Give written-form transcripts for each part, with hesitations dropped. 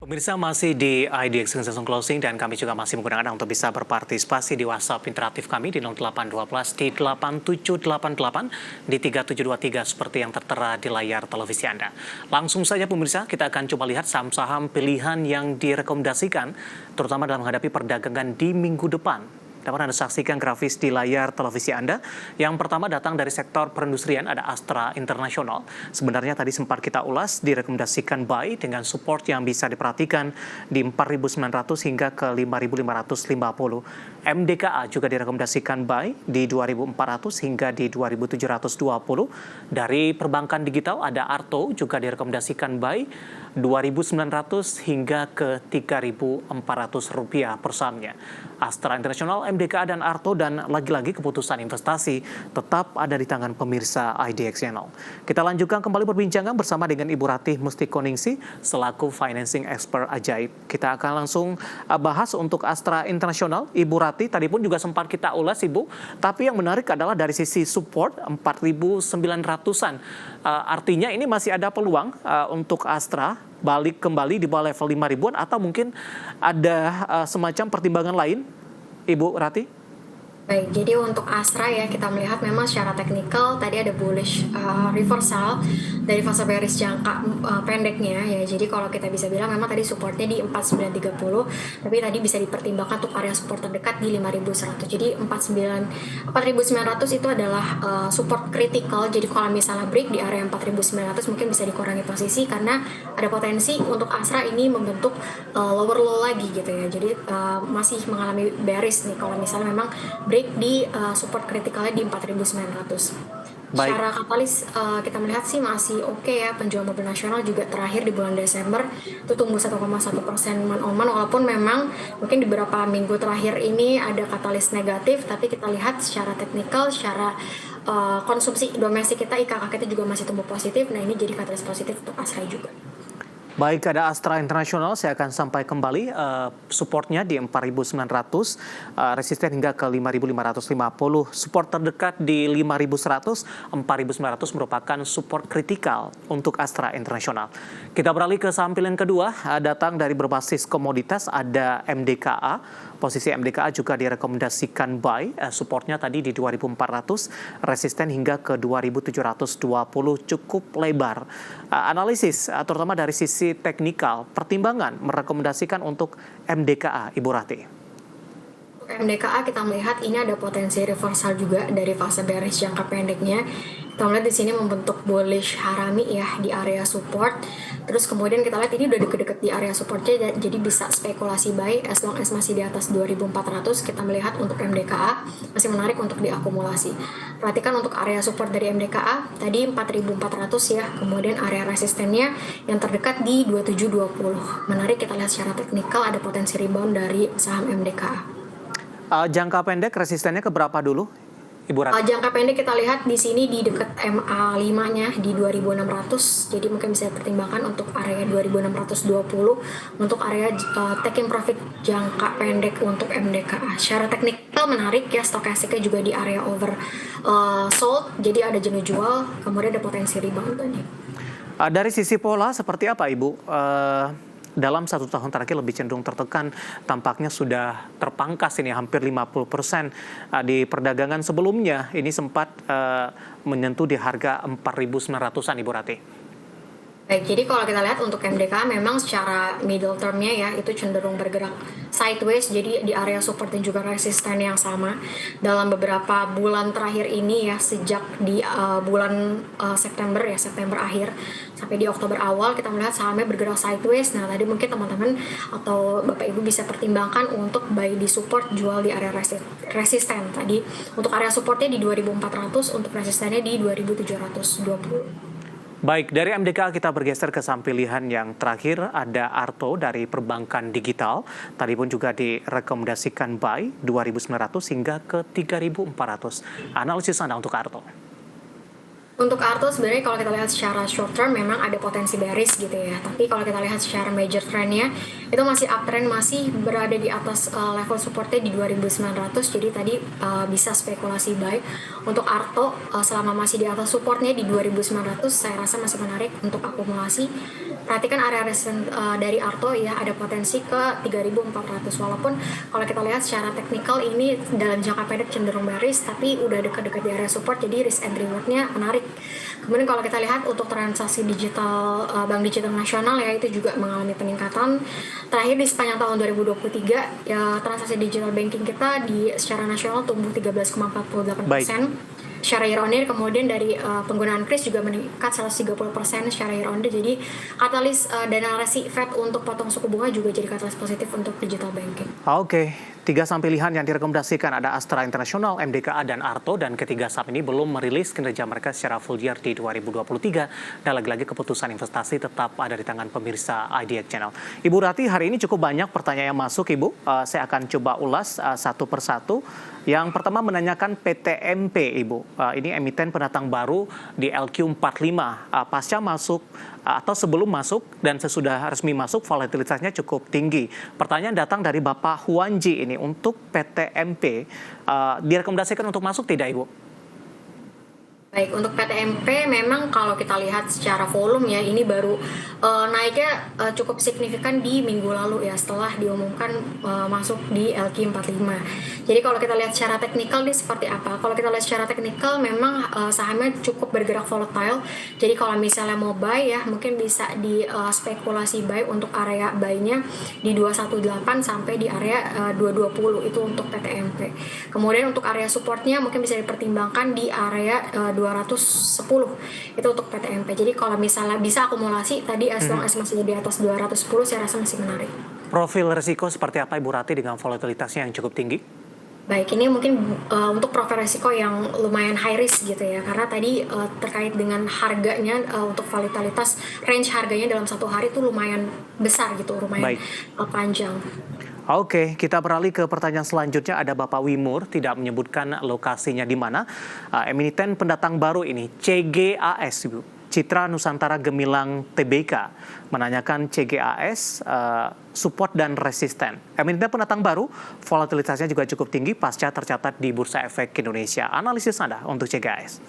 Pemirsa masih di IDX Langsung Closing dan kami juga masih menggunakan untuk bisa berpartisipasi di WhatsApp interaktif kami di 0812 di 8788 di 3723 seperti yang tertera di layar televisi Anda. Langsung saja pemirsa, kita akan coba lihat saham-saham pilihan yang direkomendasikan terutama dalam menghadapi perdagangan di minggu depan. Dapat Anda saksikan grafis di layar televisi Anda. Yang pertama datang dari sektor perindustrian, ada Astra International. Sebenarnya tadi sempat kita ulas, direkomendasikan buy dengan support yang bisa diperhatikan di 4.900 hingga ke 5.550. MDKA juga direkomendasikan buy di 2.400 hingga di 2.720. Dari perbankan digital ada Arto juga direkomendasikan buy 2.900 hingga ke 3.400 rupiah per sahamnya. Astra International, MDKA dan Arto, dan lagi-lagi keputusan investasi tetap ada di tangan pemirsa IDX Channel. Kita lanjutkan kembali perbincangan bersama dengan Ibu Ratih Mustikoningsih selaku financing expert ajaib. Kita akan langsung bahas untuk Astra International. Ibu Ratih, tadi pun juga sempat kita ulas Ibu, tapi yang menarik adalah dari sisi support 4.900-an. Artinya ini masih ada peluang untuk Astra balik kembali di bawah level 5.000-an atau mungkin ada semacam pertimbangan lain, Ibu Ratih? Baik, jadi untuk Astra ya kita melihat memang secara teknikal tadi ada bullish reversal dari fase bearish jangka pendeknya ya. Jadi kalau kita bisa bilang memang tadi supportnya di 4930, tapi tadi bisa dipertimbangkan untuk area support terdekat di 5100. Jadi 4900 itu adalah support kritikal. Jadi kalau misalnya break di area 4900 mungkin bisa dikurangi posisi karena ada potensi untuk Astra ini membentuk lower low lagi gitu ya. Jadi masih mengalami bearish nih kalau misalnya memang break di support kritikalnya di 4.900. Secara katalis kita melihat sih masih oke ya, penjualan mobil nasional juga terakhir di bulan Desember itu tumbuh 1,1% month on month, walaupun memang mungkin di beberapa minggu terakhir ini ada katalis negatif, tapi kita lihat secara teknikal, secara konsumsi domestik kita, IKK kita juga masih tumbuh positif. Nah ini jadi katalis positif untuk Astra juga. Baik, ada Astra International, saya akan sampai kembali supportnya di 4.900, resisten hingga ke 5.550, support terdekat di 5.100, 4.900 merupakan support kritikal untuk Astra International. Kita beralih ke saham pilihan kedua, datang dari berbasis komoditas, ada MDKA. Posisi MDKA juga direkomendasikan buy, supportnya tadi di 2.400, resisten hingga ke 2.720, cukup lebar. Analisis, terutama dari sisi teknikal, pertimbangan merekomendasikan untuk MDKA, Ibu Ratih. MDKA kita melihat ini ada potensi reversal juga dari fase bearish jangka pendeknya. Kita melihat di sini membentuk bullish harami ya di area support. Terus kemudian kita lihat ini udah deket-deket di area supportnya, jadi bisa spekulasi buy as long as masih di atas 2.400. Kita melihat untuk MDKA masih menarik untuk diakumulasi. Perhatikan untuk area support dari MDKA tadi 4.400 ya. Kemudian area resistennya yang terdekat di 2720. Menarik kita lihat secara teknikal ada potensi rebound dari saham MDKA. Jangka pendek resistennya ke berapa dulu, Ibu Ratih? Jangka pendek kita lihat di sini di dekat MA5-nya di 2600. Jadi mungkin bisa dipertimbangkan untuk area 2620 untuk area taking profit jangka pendek untuk MDKA. Secara teknikal menarik ya, stokastiknya juga di area over sold. Jadi ada jenuh jual, kemudian ada potensi rebound tadi. Dari sisi pola seperti apa, Ibu? Dalam 1 tahun terakhir lebih cenderung tertekan, tampaknya sudah terpangkas ini hampir 50%. Di perdagangan sebelumnya ini sempat menyentuh di harga 4.900-an, Ibu Ratih. Baik, jadi kalau kita lihat untuk MDKA memang secara middle termnya ya itu cenderung bergerak sideways, jadi di area support dan juga resisten yang sama dalam beberapa bulan terakhir ini ya, sejak di bulan September akhir sampai di Oktober awal kita melihat sahamnya bergerak sideways. Nah tadi mungkin teman-teman atau Bapak Ibu bisa pertimbangkan untuk buy di support, jual di area resisten. Tadi untuk area supportnya di 2.400, untuk resistennya di 2.720. Baik, dari MDKA kita bergeser ke saham pilihan yang terakhir, ada Arto dari perbankan digital. Tadi pun juga direkomendasikan buy 2.900 hingga ke 3.400. Analisis Anda untuk Arto? Untuk Arto sebenarnya kalau kita lihat secara short term memang ada potensi bearish gitu ya. Tapi kalau kita lihat secara major trendnya itu masih uptrend, masih berada di atas level supportnya di 2.900. Jadi tadi bisa spekulasi buy. Untuk Arto selama masih di atas supportnya di 2.900, saya rasa masih menarik untuk akumulasi. Perhatikan area resistance dari Arto ya, ada potensi ke 3.400, walaupun kalau kita lihat secara teknikal ini dalam jangka pendek cenderung bearish, tapi udah dekat-dekat di area support, jadi risk and rewardnya menarik. Kemudian kalau kita lihat untuk transaksi digital bank digital nasional ya, itu juga mengalami peningkatan. Terakhir di sepanjang tahun 2023 ya, transaksi digital banking kita di secara nasional tumbuh 13,48% secara year on year. Kemudian dari penggunaan kris juga meningkat 130% secara year on year. Jadi katalis dan narasi Fed untuk potong suku bunga juga jadi katalis positif untuk digital banking. Oke, 3 saham pilihan yang direkomendasikan ada Astra International, MDKA, dan Arto. Dan ketiga saham ini belum merilis kinerja mereka secara full year di 2023. Dan lagi-lagi keputusan investasi tetap ada di tangan pemirsa IDX Channel. Ibu Rati, hari ini cukup banyak pertanyaan yang masuk, Ibu. Saya akan coba ulas satu persatu. Yang pertama menanyakan PTMP, Ibu. Ini emiten pendatang baru di LQ45. Pasca masuk atau sebelum masuk dan sesudah resmi masuk, volatilitasnya cukup tinggi. Pertanyaan datang dari Bapak Huanji ini, untuk PTMP direkomendasikan untuk masuk tidak, Ibu? Baik, untuk PTMP memang kalau kita lihat secara volume ya, ini baru naiknya cukup signifikan di minggu lalu ya, setelah diumumkan masuk di LQ45. Jadi kalau kita lihat secara teknikal ini seperti apa? Kalau kita lihat secara teknikal memang sahamnya cukup bergerak volatile. Jadi kalau misalnya mau buy ya, mungkin bisa di spekulasi buy untuk area buy-nya di 218 sampai di area 220, itu untuk PTMP. Kemudian untuk area supportnya mungkin bisa dipertimbangkan di area 210, itu untuk PTMP. Jadi kalau misalnya bisa akumulasi tadi as long as masih di atas 210, saya rasa masih menarik. Profil risiko seperti apa, Ibu Rati, dengan volatilitasnya yang cukup tinggi? Baik, ini mungkin untuk profil risiko yang lumayan high risk gitu ya, karena tadi terkait dengan harganya, untuk volatilitas range harganya dalam satu hari itu lumayan besar gitu, lumayan panjang. Oke, kita beralih ke pertanyaan selanjutnya. Ada Bapak Wimur, tidak menyebutkan lokasinya di mana. Emiten pendatang baru ini, CGAS, Ibu. Citra Nusantara Gemilang Tbk, menanyakan CGAS, support dan resisten. Emiten pendatang baru, volatilitasnya juga cukup tinggi pasca tercatat di Bursa Efek Indonesia. Analisis Anda untuk CGAS?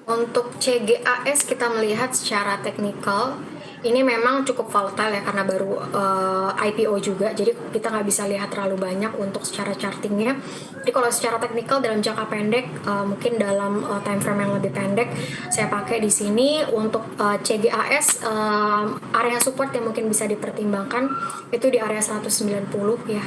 Untuk CGAS kita melihat secara teknikal, ini memang cukup volatile ya, karena baru IPO juga, jadi kita nggak bisa lihat terlalu banyak untuk secara chartingnya. Jadi kalau secara teknikal dalam jangka pendek, mungkin dalam time frame yang lebih pendek, saya pakai di sini untuk CGAS, area support yang mungkin bisa dipertimbangkan itu di area 190 ya.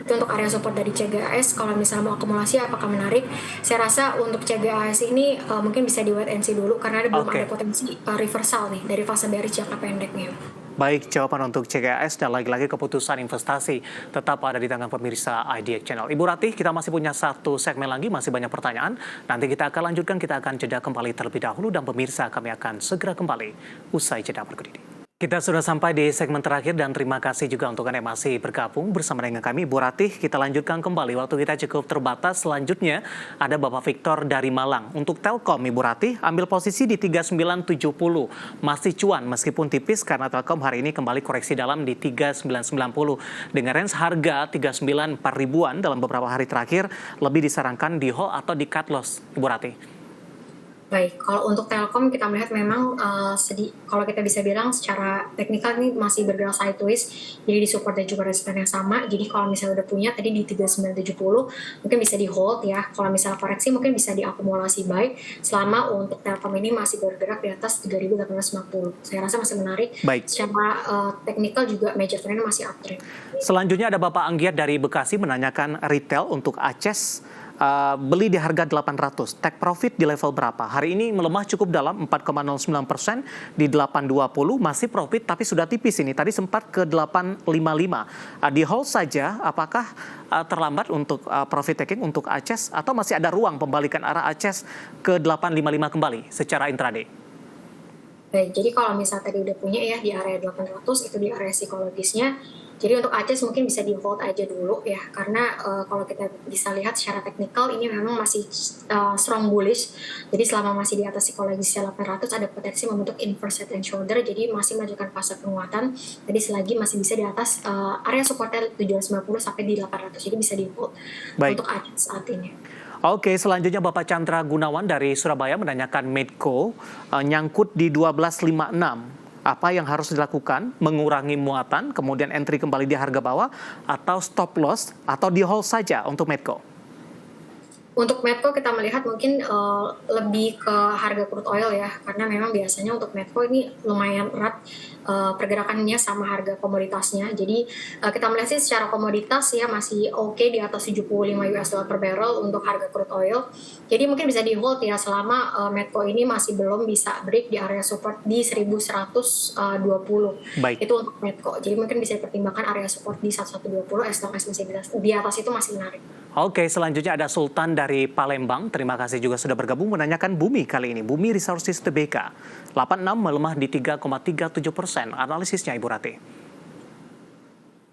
Itu untuk area support dari CGAS. Kalau misalnya mau akumulasi apakah menarik, saya rasa untuk CGAS ini mungkin bisa di wait and see dulu, karena belum ada potensi reversal nih dari fase bearish jangka pendeknya. Baik, jawaban untuk CGAS, dan lagi-lagi keputusan investasi tetap ada di tangan pemirsa IDX Channel. Ibu Rati, kita masih punya satu segmen lagi, masih banyak pertanyaan. Nanti kita akan lanjutkan, kita akan jeda kembali terlebih dahulu, dan pemirsa kami akan segera kembali usai jeda berikut ini. Kita sudah sampai di segmen terakhir, dan terima kasih juga untuk Anda yang masih bergabung bersama dengan kami. Ibu Ratih, kita lanjutkan kembali. Waktu kita cukup terbatas. Selanjutnya ada Bapak Victor dari Malang. Untuk Telkom, Ibu Ratih, ambil posisi di 3970. Masih cuan meskipun tipis, karena Telkom hari ini kembali koreksi dalam di 3990. Dengan range harga 39 per ribuan dalam beberapa hari terakhir, lebih disarankan di hold atau di cut loss, Ibu Ratih. Baik, kalau untuk Telkom kita melihat memang kalau kita bisa bilang secara teknikal ini masih bergerak sideways, jadi di support dan juga resisten yang sama. Jadi kalau misalnya udah punya tadi di 3970, mungkin bisa di hold ya. Kalau misalnya koreksi mungkin bisa diakumulasi buy selama untuk Telkom ini masih bergerak di atas 3.850. Saya rasa masih menarik. Baik. Secara teknikal juga major trend masih uptrend. Selanjutnya ada Bapak Anggiat dari Bekasi menanyakan retail untuk ACES. Beli di harga 800, take profit di level berapa? Hari ini melemah cukup dalam 4,09% di 820, masih profit tapi sudah tipis ini. Tadi sempat ke 855. Di hold saja, apakah terlambat untuk profit taking untuk ACES, atau masih ada ruang pembalikan arah ACES ke 855 kembali secara intraday? Baik, jadi kalau misal tadi udah punya ya di area 800 itu di area psikologisnya. Jadi untuk ACES mungkin bisa di hold aja dulu ya, karena kalau kita bisa lihat secara teknikal ini memang masih strong bullish. Jadi selama masih di atas psikologisnya 800 ada potensi membentuk inverse head and shoulder, jadi masih menunjukkan fase penguatan. Jadi selagi masih bisa di atas area supportnya 750 sampai di 800, jadi bisa di hold Baik. untuk ACES saat ini. Oke, selanjutnya Bapak Chandra Gunawan dari Surabaya menanyakan Medco nyangkut di 1256. Apa yang harus dilakukan? Mengurangi muatan, kemudian entry kembali di harga bawah, atau stop loss, atau di hold saja untuk Medco? Untuk Medco kita melihat mungkin lebih ke harga crude oil ya, karena memang biasanya untuk Medco ini lumayan erat pergerakannya sama harga komoditasnya. Jadi kita melihat sih secara komoditas ya masih oke di atas 75 US dollar per barrel untuk harga crude oil. Jadi mungkin bisa di hold ya selama Medco ini masih belum bisa break di area support di 1120. Baik. Itu untuk Medco. Jadi mungkin bisa dipertimbangkan area support di 1120 as long as masih di atas itu masih menarik. Oke, selanjutnya ada Sultan dari Palembang. Terima kasih juga sudah bergabung menanyakan Bumi kali ini. Bumi Resources Tbk. 86 melemah di 3,37%. Analisisnya Ibu Rati.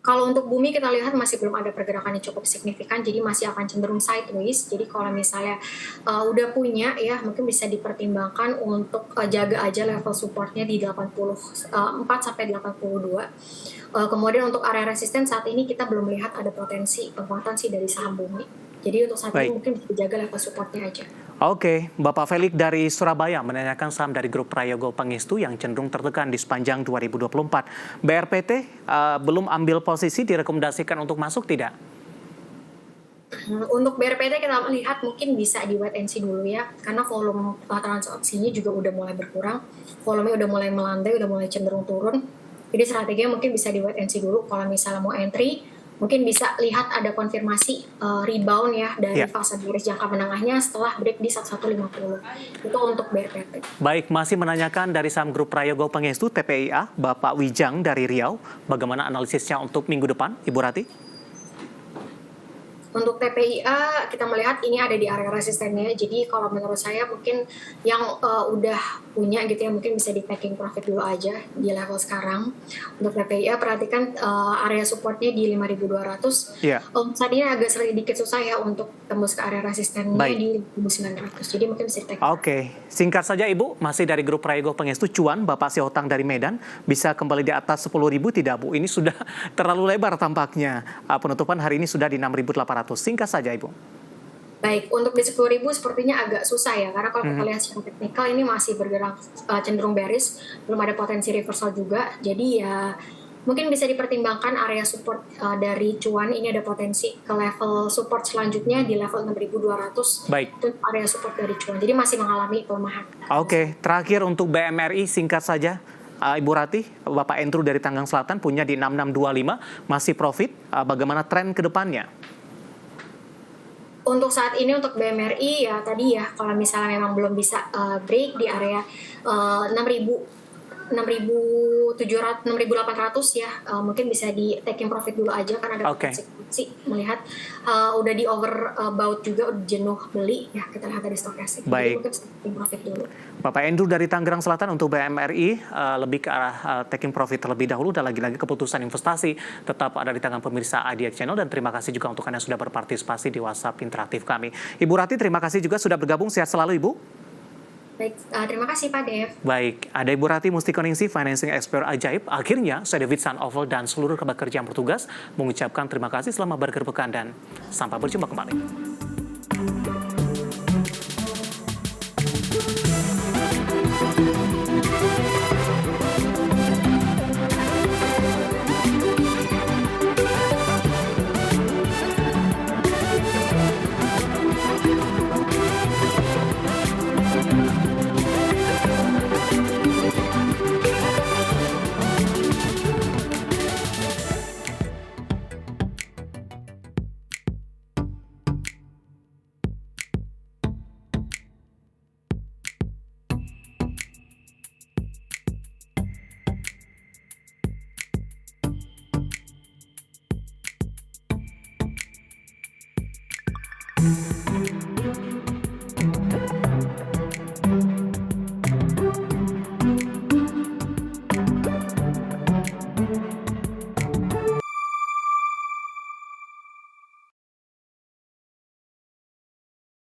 Kalau untuk Bumi kita lihat masih belum ada pergerakan yang cukup signifikan, jadi masih akan cenderung sideways. Jadi kalau misalnya udah punya ya mungkin bisa dipertimbangkan untuk jaga aja level supportnya di 84 sampai 82. Kemudian untuk area resisten saat ini kita belum melihat ada potensi penguatan sih dari saham Bumi. Jadi untuk saat ini mungkin bisa dijaga level supportnya aja. Oke, Bapak Felix dari Surabaya menanyakan saham dari grup Prayogo Pangestu yang cenderung tertekan di sepanjang 2024. BRPT belum ambil posisi, direkomendasikan untuk masuk tidak? Untuk BRPT kita melihat mungkin bisa di wait and see dulu ya, karena volume transaksinya juga udah mulai berkurang, volumenya udah mulai melandai, udah mulai cenderung turun. Jadi strateginya mungkin bisa di wait and see dulu. Kalau misalnya mau entry, mungkin bisa lihat ada konfirmasi rebound ya dari fase bearish jangka menengahnya setelah break di 1150. Itu untuk BRPT. Baik, masih menanyakan dari saham grup Prayogo Pangestu TPIA, Bapak Wijang dari Riau. Bagaimana analisisnya untuk minggu depan, Ibu Rati? Untuk TPIA kita melihat ini ada di area resistennya. Jadi kalau menurut saya mungkin yang udah punya gitu ya mungkin bisa di taking profit dulu aja di level sekarang. Untuk TPIA perhatikan area supportnya di 5.200. Saat ini agak sedikit susah ya untuk tembus ke area resistennya di 1.900. Jadi mungkin bisa di taking. Oke, singkat saja Ibu, masih dari grup Prayogo Pangestu Cuan, Bapak Siotang dari Medan, bisa kembali di atas 10.000 tidak Bu? Ini sudah terlalu lebar tampaknya. Penutupan hari ini sudah di 6.800. Singkat saja Ibu. Baik, untuk di 10.000 sepertinya agak susah ya, karena kalau kita lihat secara teknikal ini masih bergerak cenderung bearish, belum ada potensi reversal juga. Jadi ya mungkin bisa dipertimbangkan area support dari Cuan ini ada potensi ke level support selanjutnya di level 6.200. Baik. Itu area support dari Cuan. Jadi masih mengalami pelemahan. Oke, terakhir untuk BMRI singkat saja. Ibu Rati, Bapak Endru dari Tangerang Selatan punya di 6625, masih profit. Bagaimana tren ke depannya? Untuk saat ini untuk BMRI ya tadi ya kalau misalnya memang belum bisa break di area 6.800 ya mungkin bisa di taking profit dulu aja karena ada potensi melihat udah di overbought juga, udah jenuh beli ya, kita lihat dari stokastik. Baik. Jadi mungkin taking profit dulu. Bapak Endru dari Tangerang Selatan untuk BMRI lebih ke arah taking profit terlebih dahulu, dan lagi-lagi keputusan investasi tetap ada di tangan pemirsa IDX Channel, dan terima kasih juga untuk Anda sudah berpartisipasi di WhatsApp interaktif kami. Ibu Rati, terima kasih juga sudah bergabung, sehat selalu Ibu. Baik, terima kasih Pak Dev. Baik, ada Ibu Rati Mustikoningsih, Financing Expert Ajaib. Akhirnya, saya David Sanovel dan seluruh rekan kerja yang bertugas mengucapkan terima kasih selama bergerak pekan, dan sampai berjumpa kembali.